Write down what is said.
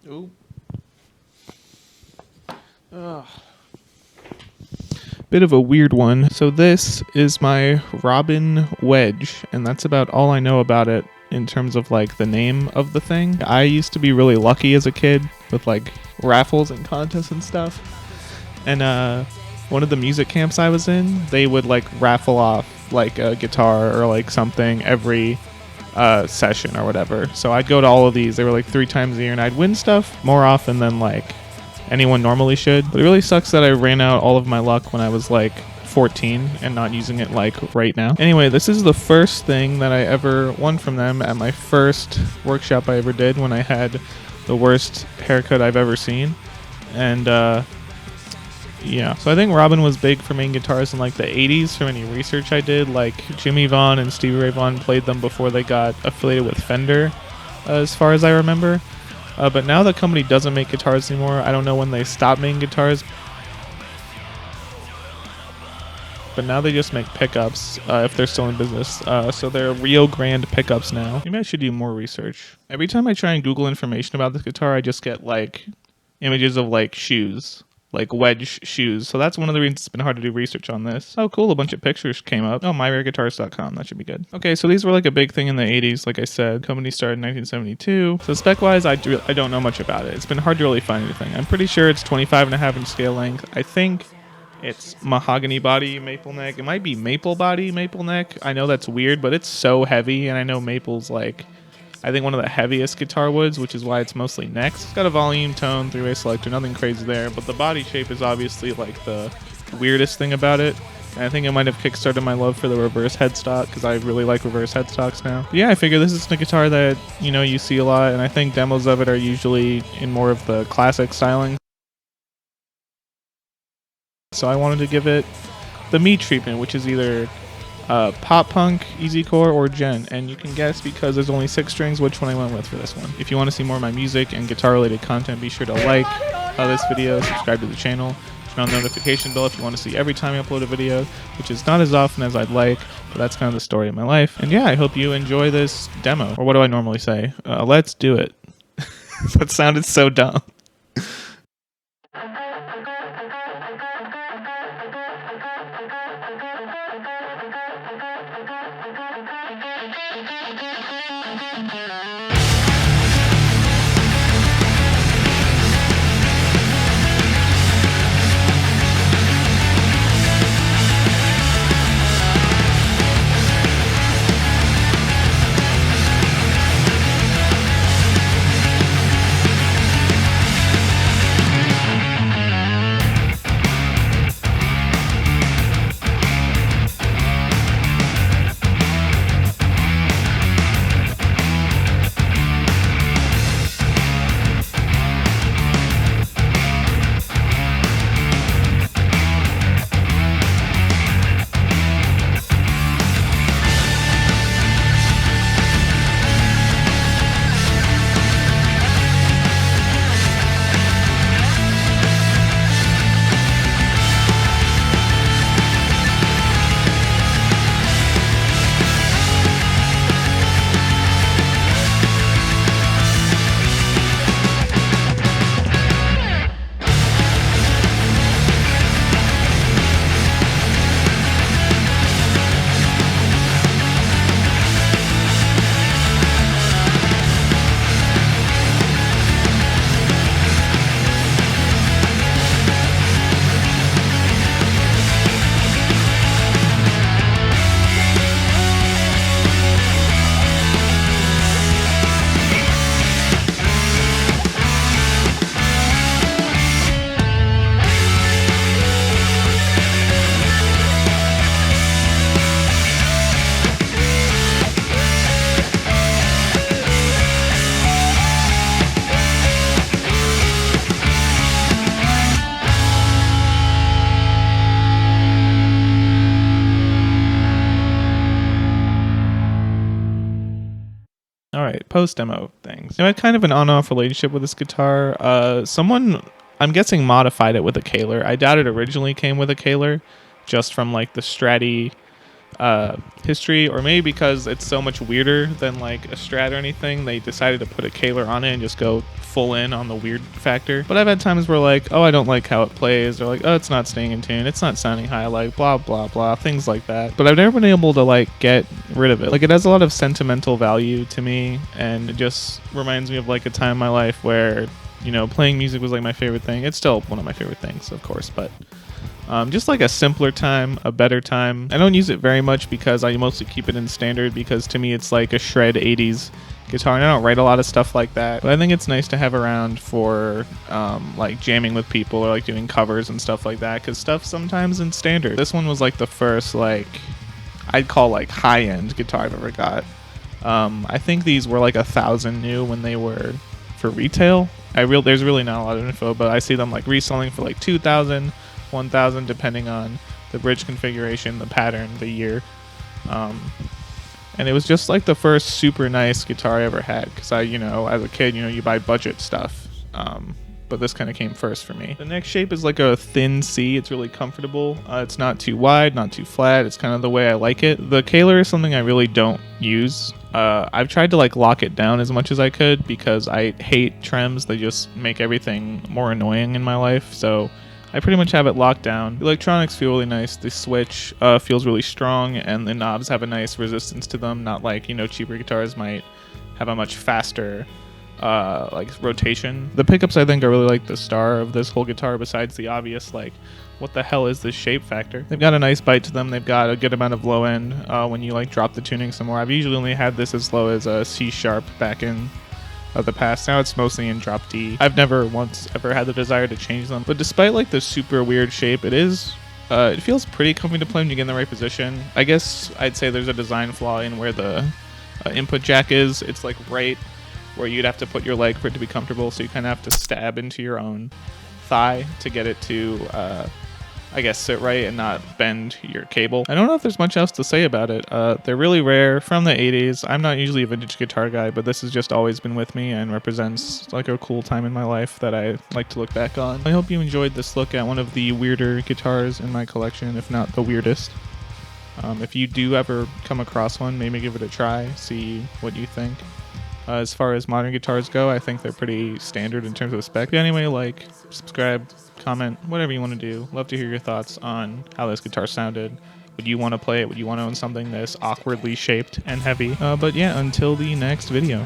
Ooh. Ugh. Bit of a weird one. So this is my Robin Wedge, and that's about all I know about it in terms of like the name of the thing. I used to be really lucky as a kid with like raffles and contests and stuff. And one of the music camps I was in, they would like raffle off like a guitar or like something every session or whatever. So I'd go to all of these. They were like 3 times a year, and I'd win stuff more often than like anyone normally should. But it really sucks that I ran out all of my luck when I was like 14 and not using it like right now. Anyway, this is the first thing that I ever won from them at my first workshop I ever did when I had the worst haircut I've ever seen. And yeah, so I think Robin was big for making guitars in like the 80s from any research I did. Like Jimmy Vaughn and Stevie Ray Vaughan played them before they got affiliated with Fender, as far as I remember. But now the company doesn't make guitars anymore. I don't know when they stopped making guitars. But now they just make pickups if they're still in business. So they're Rio Grande pickups now. Maybe I should do more research. Every time I try and Google information about this guitar, I just get like images of like shoes. Like wedge shoes. So that's one of the reasons it's been hard to do research on this. Oh, cool. A bunch of pictures came up. Oh, myrareguitars.com. That should be good. Okay, so these were like a big thing in the 80s. Like I said, company started in 1972. So spec-wise, I don't know much about it. It's been hard to really find anything. I'm pretty sure it's 25.5 inch scale length. I think it's mahogany body, maple neck. It might be maple body, maple neck. I know that's weird, but it's so heavy. And I know maple's like, I think one of the heaviest guitar woods, which is why it's mostly necks. It's got a volume, tone, 3-way selector, nothing crazy there, but the body shape is obviously like the weirdest thing about it. And I think it might have kickstarted my love for the reverse headstock because I really like reverse headstocks now. But yeah, I figure this is a guitar that, you know, you see a lot, and I think demos of it are usually in more of the classic styling. So I wanted to give it the me treatment, which is either pop punk, easy core, or gen, and you can guess because there's only 6 strings which one I went with for this one. If you want to see more of my music and guitar related content, be sure to like this video, subscribe to the channel, turn on the notification bell if you want to see every time I upload a video, which is not as often as I'd like, but that's kind of the story of my life. And yeah, I hope you enjoy this demo, or what do I normally say? Let's do it. That sounded so dumb. All right, post-demo things. I had kind of an on-off relationship with this guitar. Someone, I'm guessing, modified it with a Kaler. I doubt it originally came with a Kaler, just from like the Stratty history, or maybe because it's so much weirder than like a Strat or anything, they decided to put a Kaler on it and just go full in on the weird factor. But I've had times where like, oh, I don't like how it plays, or like, oh, it's not staying in tune, it's not sounding high, like blah blah blah, things like that. But I've never been able to like get rid of it. Like, it has a lot of sentimental value to me, and it just reminds me of like a time in my life where, you know, playing music was like my favorite thing. It's still one of my favorite things, of course, but just like a simpler time, a better time. I don't use it very much because I mostly keep it in standard, because to me it's like a shred 80s guitar, and I don't write a lot of stuff like that. But I think it's nice to have around for like jamming with people, or like doing covers and stuff like that, because stuff sometimes in standard. This one was like the first, like, I'd call like high-end guitar I've ever got. I think these were like 1,000 new when they were for retail. There's really not a lot of info, but I see them like reselling for like 2,000, 1,000, depending on the bridge configuration, the pattern, the year. And it was just like the first super nice guitar I ever had, because I, you know, as a kid, you know, you buy budget stuff. But this kind of came first for me. The neck shape is like a thin C. It's really comfortable. It's not too wide, not too flat. It's kind of the way I like it. The Kaler is something I really don't use. I've tried to like lock it down as much as I could, because I hate trems. They just make everything more annoying in my life. So I pretty much have it locked down. The electronics feel really nice. The switch feels really strong, and the knobs have a nice resistance to them. Not like, you know, cheaper guitars might have a much faster like rotation. The pickups, I think, are really like the star of this whole guitar, besides the obvious like, what the hell is this shape factor. They've got a nice bite to them. They've got a good amount of low end when you like drop the tuning some more. I've usually only had this as low as a C sharp back in the past. Now it's mostly in drop D. I've never once ever had the desire to change them, but despite like the super weird shape, it feels pretty comfy to play when you get in the right position. I guess I'd say there's a design flaw in where the input jack is. It's like right where you'd have to put your leg for it to be comfortable, so you kind of have to stab into your own thigh to get it to I guess sit right and not bend your cable. I don't know if there's much else to say about it. They're really rare, from the 80s. I'm not usually a vintage guitar guy, but this has just always been with me and represents like a cool time in my life that I like to look back on. I hope you enjoyed this look at one of the weirder guitars in my collection, if not the weirdest. If you do ever come across one, maybe give it a try, see what you think. As far as modern guitars go, I think they're pretty standard in terms of spec. But anyway, like, subscribe, comment, whatever you want to do. Love to hear your thoughts on how this guitar sounded. Would you want to play it? Would you want to own something this awkwardly shaped and heavy? But yeah, until the next video.